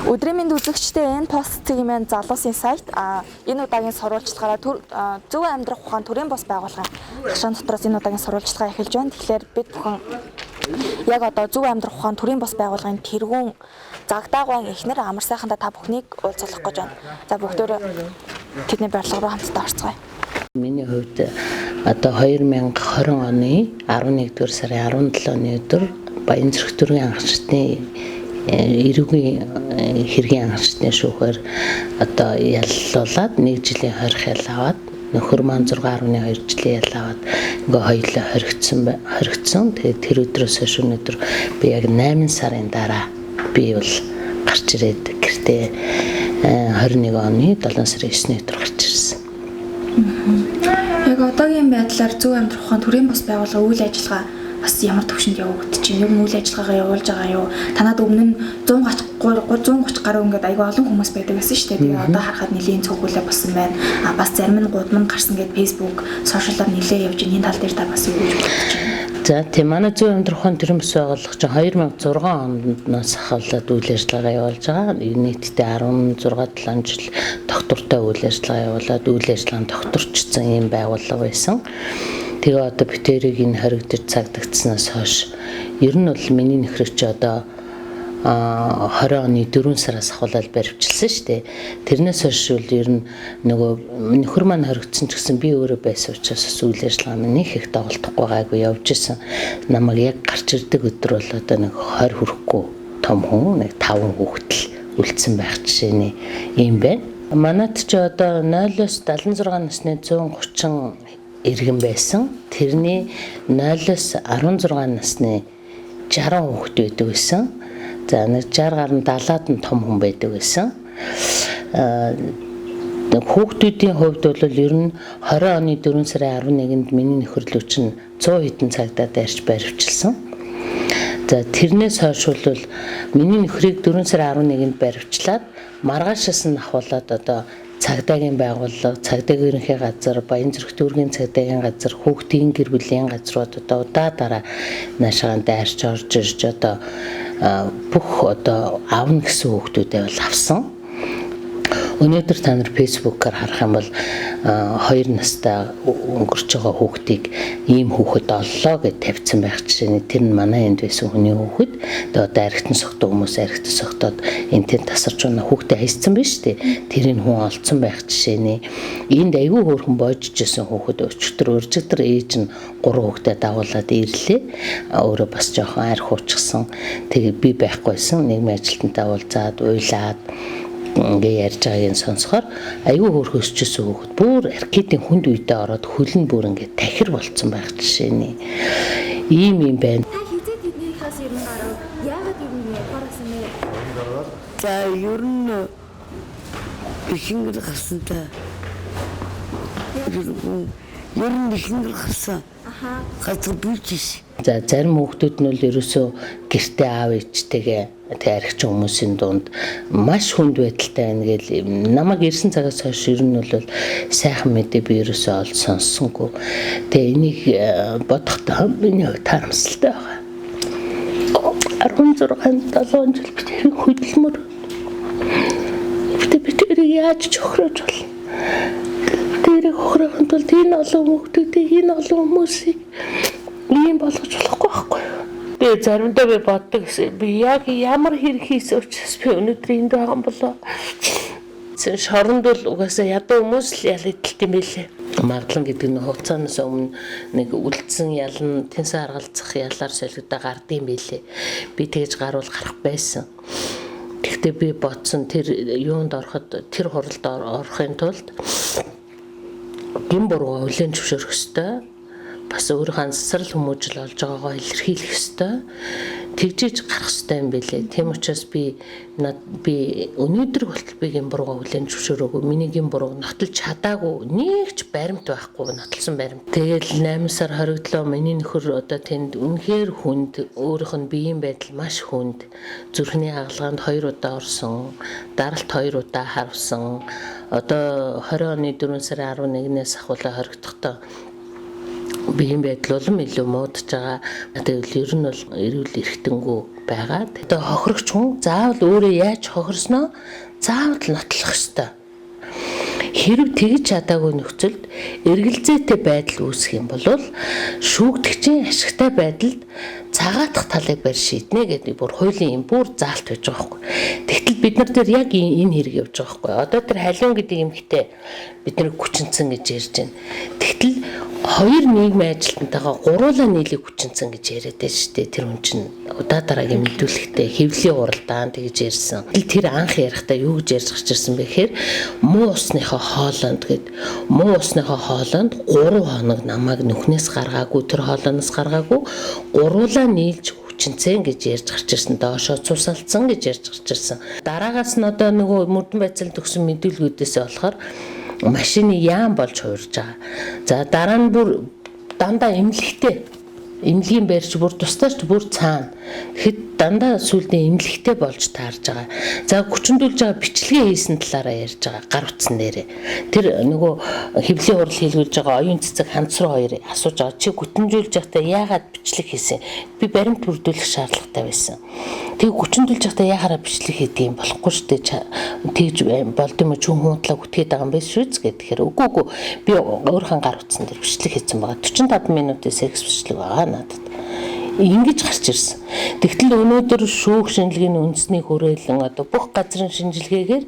Өдрийн мэнд үзэгчдээ энэ пост-ийн маань залуусын сайт энэ удаагийн сурвалжлагаараа зөв амьдрах ухаан төрийн бус байгууллагын хашаан дотроос энэ удаагийн сурвалжлага эхэлж байна. Тэгэхээр бид бүхэн яг одоо зөв амьдрах ухаан төрийн бус байгууллагын тэргүүн Загдаагаан эхнэр амар сайхандаа та бүхнийг уулзах гэж байна. За бүгдөө тэдний барилга руу хамтдаа орцгоё. Миний хувьд одоо 2020 оны 11-р сарын 17-ны өдөр Баянзүрх төрийн анхаарчны эрүүгийн хэргийн анхаарчны шүүхээр одоо яллуулад 1 жилийн хорих ял аваад нөхөр маань 6.2 жилийн ял аваад ингээ хоёулаа хоригдсон. Тэгээд тэр өдрөөс хойш өнөөдөр би яг 8 сарын дараа би бол гарч ирээд гэртээ 21 оны 7 сарын 9-ний өдөр гарч ирсэн. Яг одоогийн байдлаар зөв амьдрах ухаан төрийн бус байгууллага үйл ажиллагаа бас ямар төвшөнд явагдаж байна? Юу үйл ажиллагаагаа явуулж байгаа юу? Танад өмнө нь 130 гаруй ингээд аягүй олон хүмүүс байдаг гэсэн шүү дээ. Тэгээ одоо харахад нэлийн цогцолтой болсон байна. Бас зарим нь гудамж гарсан гэдэг Facebook, сошиалаар нэлээ явж байгаа. Энэ тал дээр та бас юу гэж бодож байна? За тийм манай зөв амьдрах ухаан төрийн бус байгууллага чинь 2006 оноос ахвалаад үйл ажиллагаа явуулж байгаа. Нийтдээ 16-7 жил доктортой үйл ажиллагаа явуулаад үйл ажиллагаанд докторчсон ийм байгууллага байсан. Тэгээ одоо битэрийг энэ хоригдож цагдагдсанаас хойш ер нь бол миний нөхрөч одоо 20 оны 4 сараас ахвалаад баривчилсан шүү дээ. Тэрнээс хойш бол ер нь нөгөө нөхөр маань хоригдсон ч гэсэн би өөрөө байсан учраас үйл ажиллагаа минь их их доголдохгүй байгаагүй явж исэн. Намайг яг гарч ирдэг өдөр бол одоо нэг 20 хүрэхгүй том хүн нэг 5 хүүхдэл үлдсэн байх жишээний юм байна. Манайд ч одоо 0-оос 76 насны 130 иргэн байсан. Тэрний 0-оос 16 насны 60 хүүхэд байдаг байсан. За нэг 60 гаруй 70-аад нь том хүн байдаг байсан. Хүүхдүүдийн хувьд бол ер нь 20 оны 4 сарын 11-нд миний нөхөрлөө чинь 100 хэдэн цагдаа дайрч баривчилсан. За тэрнээс хойш бол миний нөхрийг 4 сарын 11-нд баривчлаад маргаашаас нь ахвалаад одоо цагдаагийн байгууллага, цагдаагийн ерөнхий газар, Баянзүрх дүүргийн цагдаагийн газар, хүүхдийн гэр бүлийн газрууд одоо удаа наашаан дайрч орж ирж одоо бүх одоо аавна гэсэн хүүхдүүдээ бол авсан. Өнөөдөр та нар Facebook-аар харах юм бол 2 настай өнгөрч байгаа хүүхдийг ийм хүүхэд оллоо гэж тавьсан байх жишээ нь тэр нь манай энд байсан хүний хүүхэд. Тэгээ одоо архитан согтоо хүмүүс архитан согтоод энтэн тасарч байна хүүхдээ хайцсан биш үү? Тэрийг хүн олцсон байх жишээ нь энд аягүй хөөрхөн боожж исэн хүүхэд өчтөр ээж нь 3 хүүхдээ дагуулад ирлээ. Өөрөө бас жоохон арх уучсан. Тэгээ би байхгүйсэн нийгмийн ажилтнтай уулзаад уйлаад ингээ ярьж байгааг нь сонсохоор аюу хөөрхөсчихсөн хүүхэд бүр аркетийн хүнд үедээ ороод хөлн бүр ингээ тахир болцсон байх жишээ нь ийм юм байна. Та хизээд тэднийхээс ер нь гарав. Яагаад ер нь япарсан бэ? За ер нь бихингэр гарсан та. Ер нь бихингэр гарсан. Газар бийчээс. За зарим хүүхдүүд нь бол ерөөсөө гэртээ аав ээжтэйгээ тэг архич хүмүүсийн дунд маш хүнд байдалтай байна гэл намайг ирсэн цагаас хойш ер нь бол сайхан мэдээ би ерөөсөө олж сонссонгүй. Тэгээ энийг бодохдоо миний тарамсалтай байгаа. 16-7 жил би тэр хөдөлмөр би тэр яаж чөхрөж болно. Тэрийг хохирохын тулд энэ олон хүүхдүүдийг энэ олон хүмүүсийг ийм болгож болохгүй байхгүй юу? Тэгээ заримдаа би боддог гэсэн би яг ямар хэрэг хийсэн учраас би өнөөдөр энд байгаа юм болоо. Шоронд бол угаасаа ядуу хүмүүс л ял идэлт юм байлээ. Магадлан гэдэг нь хугацаанаас өмнө нэг үлдсэн ялан тэнсэн харгалзах ялаар солигдоо гардыг байлээ. Би тэгж гаруул гарах байсан. Тэгтээ би бодсон тэр юунд ороход тэр хуралд орохын тулд гин бурууга хүлээн зөвшөөрөх ёстой. Бас өөрийнхөө ансарл хүмүүжил олж байгаагаа илэрхийлэх ёстой. тэгжиж гарах хэрэгтэй юм билээ. Тийм учраас би өнөөдөр болтол би гимбургаа хүлэн зөвшөөрөөгүй. Миний гимбург нотолж чадаагүй. Нэг ч баримт байхгүй, нотолсон баримт. Тэгэл 8 сар хоригдлоо миний нөхөр одоо тэнд үнэхээр хүнд, өөрийнх нь биеийн байдал маш хүнд. Зүрхний хагалгаанд 2 удаа орсон, даралт 2 удаа харвсан. Одоо 20 оны 4 сарын 11-ээс ахуулаа хоригдохдоо биеийн байдал улам илүү муудаж байгаа. Тэгвэл ер нь бол эрүүл эрхтэнгүү байгаа. Одоо хохирогч хүн заавал өөрөө яаж хохирсноо заавал нотлох ёстой. Хэрв тэгж чадаагүй нөхцөлд эргэлзээтэй байдал үүсэх юм бол шүүгдэгчийн ашигтай байдалд цагаатах талыг барь шийднэ гэдэг бүр хуулийн бүр заалт байж байгаа байхгүй. Тэгтэл бид нар дээр яг энэ хэрэг явж байгаа байхгүй. Одоо тэр халиун гэдэг эмэгтэй бид нар хүчинцэн гэж ярьж байна. Тэгтэл хоёр нийгмийн ажилтнтайгаа гуруулаа нийлийг хүчинцэн гэж яриад байж штэ. Тэр хүн чинь удаа дараагийн мэдүүлэгтээ хэвлийн уралдаан тэгж ярьсан. Тэр анх ярихдаа юу гэж ярьж гарч ирсэн бэ гэхээр муу усныхоо хоолонд 3 хоног намайг нүхнээс гаргаагүй, тэр хоолооноос гаргаагүй гуруулаа нийлж хүчинцэн гэж ярьж гарч ирсэн. Доошоо цусалцсан гэж ярьж гарч ирсэн. Дараагаас нь одоо нөгөө мөрдөн байцаалд өгсөн мэдүүлгүүдээс болохоор машины яам болж хуурж байгаа. За дараа нь бүр дандаа эмнэлгийн байрч бүр тусдаач бүр цаана. Тэгэхэд дандаа сүлдээ эмнэлэгтэй болж таарж байгаа. За хүчндүүлж байгаа бичлэгээ хийсэн талаараа ярьж байгаа гар утсан дээрээ. Тэр нөгөө хэвлийн хурал хийлгүүлж байгаа оюун цэцэг ханцруу хоёр асууж байгаа. Чи хүчнжүүлж байхдаа яагаад бичлэг хийсэн? Би баримт бүрдүүлэх шаардлагатай байсан. Тэг хүчндүүлж байхдаа яахаараа бичлэг хийдэг юм болохгүй шүү дээ. Тэгж болд юм ч хөндлөө гүтгээд байгаа юм биш шүү дээ. Тэгэхээр үгүй би өөрхөн гар утсан дээр бичлэг хийсэн байгаа. 45 минутын секс бичлэг байгаа надад. Ингэж гарч ирсэн. Тэгтэл өнөөдөр шүүх шинжилгээний үндэсний хүрээлэн одоо бүх газрын шинжилгээгээр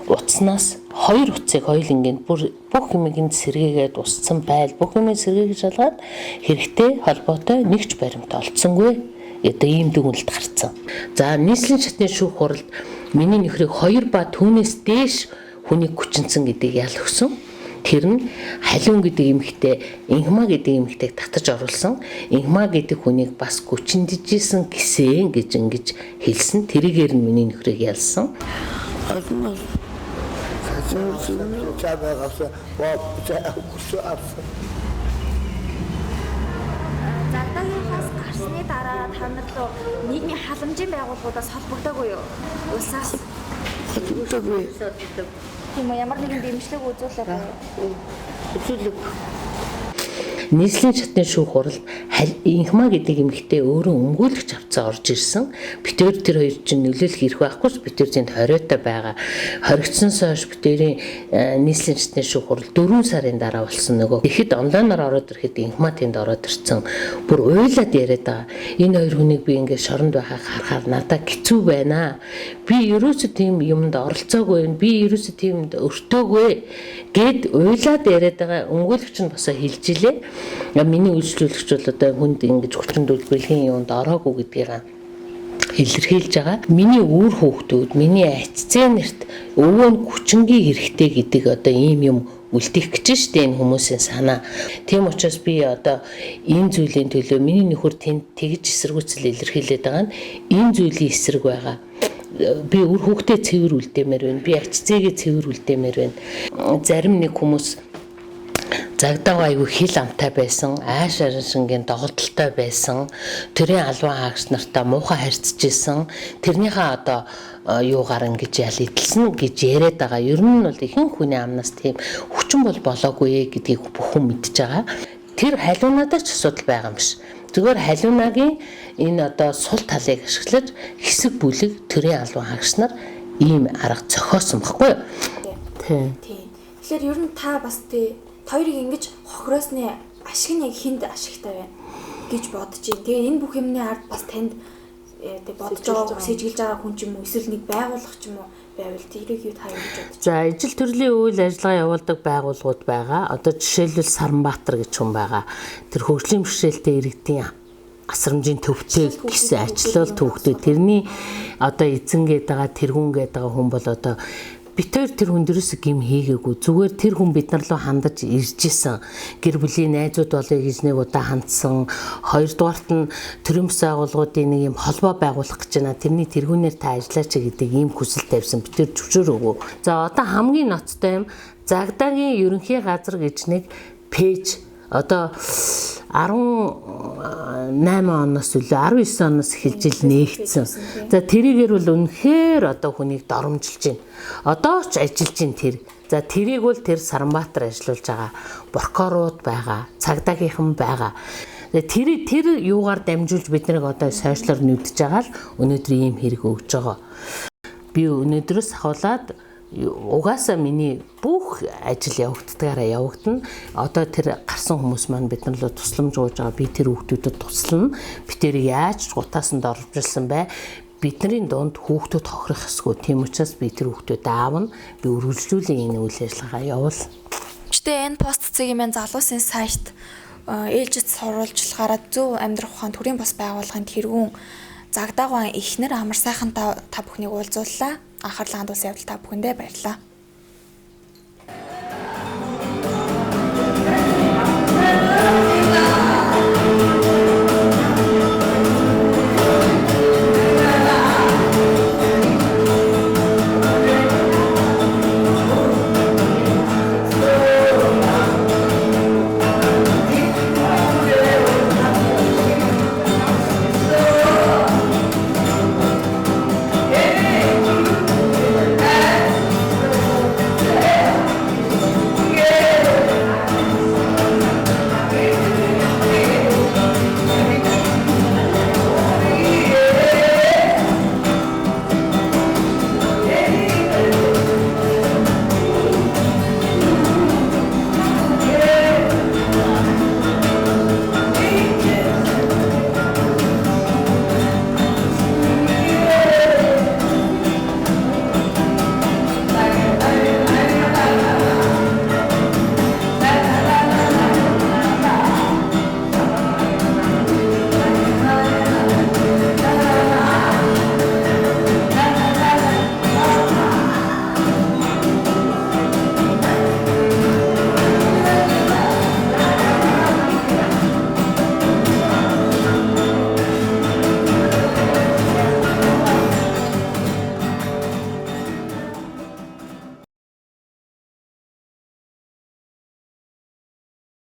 утаснаас 2 утсыг хоёулангийн бүх юмыг сэргээгээд устсан байл бүх юмыг сэргээх шалгаад хэрэгтэй холбоотой нэгч баримт олдсонгүй. Одоо ийм дүгнэлт гарцсан. За нийслэлийн шатны шүүх хуралд миний нөхрийг 2 ба түүнээс дээш хүнийг хүчинцэн гэдгийг ял өгсөн. Тэр нь халиун гэдэг эмэгтэй, инхма гэдэг эмэгтэйг татаж оруулсан. Инхма гэдэг хүнийг бас хүчиндижсэн гисэн гэж ингэж хэлсэн. Тэрийгээр нь миний нөхрийг ялсан. Зардагийнхаас гарсны дараа та нар руу нийгмийн халамжийн байгууллагуудаас холбогдоогүй юу? Улсаас холбогдоогүй. Тийм үү, ямар нэгэн дэмжлэг үзүүлээгүй юу? Үзүүлэг. Нийслэлийн шатны шүүх хуралд инхма гэдэг эмэгтэй өөрөө өмгөөлөгч авцаа орж ирсэн. Битээр тэр хоёр чинь нөлөөлөх ирэх байхгүй ч битээр тэнд хориотой байгаа. Хоригдсоноос хойш битээрийн нийслэлийн шатны шүүх хурал 4 сарын дараа болсон нөгөө. Тэгэхэд онлайнаар ороод ирэхэд инхма тэнд ороод ирсэн. Бүр уйлаад яриад байгаа. Энэ хоёр хүнийг би ингээд шоронд байхаа харахаар надад хэцүү байна. Би ерөөсөө тийм юмд оролцоогүй. Би ерөөсөө тиймд өртөөгүй гэд уйлаад яриад байгаа. Өмгөөлөгч нь босоо хэлж илээ. Миний үйлчлүүлэгч бол одоо хүнд ингэж хүчндүүл бэлгийн юунд ороогүй гэдгийг илэрхийлж байгаа. Миний үр хүүхдүүд, миний айццээ нарт өвөө нь хүчингийн хэрэгтэй гэдэг одоо ийм юм үлдээх гэж штэ энэ хүмүүсийн санаа. Тийм учраас би одоо энэ зүйлийн төлөө миний нөхөр тэнд тэгж эсэргүүцэл илэрхийлээд байгаа нь энэ зүйлийн эсрэг байгаа. Би үр хүүхдээ цэвэр үлдээмээр байна. Би айццээгээ цэвэр үлдээмээр байна. Зарим нэг хүмүүс Загдаа аягүй хил амтай байсан, ааш аршингийн доголдолтой байсан, тэрийн албан хаагч нартай муухай харьцаж исэн, тэрнийхээ одоо юугаар ингэж ял идэлсэн гэж яриад байгаа. Ер нь бол ихэнх хүний амнаас тийм хүчин бол болоогүй гэдгийг бүх хүн мэдж байгаа. Тэр халиунадаа ч асуудал байгаа юм биш. Зүгээр халиунагийн энэ одоо сул талыг ашиглаж хэсэг бүлэг тэрийн албан хаагч нар ийм арга зохиосон баггүй юу? Тийм. Тэгэхээр ер нь та бас хоёрыг ингэж хохироосны ашиг нь яг хүнд ашигтай байна гэж бодож байна. Тэгээ энэ бүх юмны ард бас танд бодож байгаа сэжиглэж байгаа хүн ч юм уу эсвэл нэг байгууллага ч юм уу байвал тэрийг юу та юу гэж бодож байна? За ижил төрлийн үйл ажиллагаа явуулдаг байгууллагууд байгаа. Одоо жишээлбэл Саранбаатар гэж хүн байгаа. Тэр хөгжлийн бэрхшээлтэй иргэдийн асрамжийн төвтэй гэсэн ачлал төвхтэй тэрний одоо эзэн гээд байгаа тэргүүн гээд байгаа хүн бол одоо бид хоёр тэр хүн дээрээс гим хийгээгүй. Зүгээр тэр хүн бид нар руу хандаж ирж исэн. Гэр бүлийн найзууд болъё гэж нэг удаа хандсан. Хоёрдугаарт нь төрийн бас байгууллагуудын нэг юм холбоо байгуулах гэж байна. Тэрний тэргүүнээр та ажиллаач гэдэг ийм хүсэл тавьсан. Бид тэр зөвшөөрөөгүй. За одоо хамгийн ноцтой юм Загдаагийн ерөнхий газар гэж нэг пэйж одоо 18 оноос үлээ 19 оноос эхэлж ил нээгдсэн. За тэрийгээр бол үнэхээр одоо хүнийг доромжилж байна. Одоо ч ажиллаж байна тэр. За тэрийг бол тэр Саранбаатар ажиллуулж байгаа. Прокурорууд байгаа, цагдаагийнхан байгаа. Тэр юугаар дамжуулж биднийг одоо сошиалор нүдж байгаа л өнөөдөр ийм хэрэг өгж байгаа. Би өнөөдрөөс ахуулаад угаасаа миний бүх ажил явагддагаараа явагдана. Одоо тэр гарсан хүмүүс маань бид нар л тусламж гуйж байгаа. Би тэр хүүхдүүдэд туслана. Би тэр яаж гутаасанд орвжилсан бай. Бидний дунд хүүхдүүд хохирох хэсгүү. Тийм учраас би тэр хүүхдүүдэд аавна. Би үргэлжлүүлэн энэ үйл ажиллагаа явуул. Гэхдээ энэ пост цэгийн залуусын сайт ээлжид сурвалжлагаараа зөв амьдрах ухаан төрийн бас байгууллагын тэргүүн Загдаагийн эхнэр амар сайхан та бүхнийг уулзууллаа. Анхаарлаа хандуулсан явдал та бүхэндээ баярлалаа.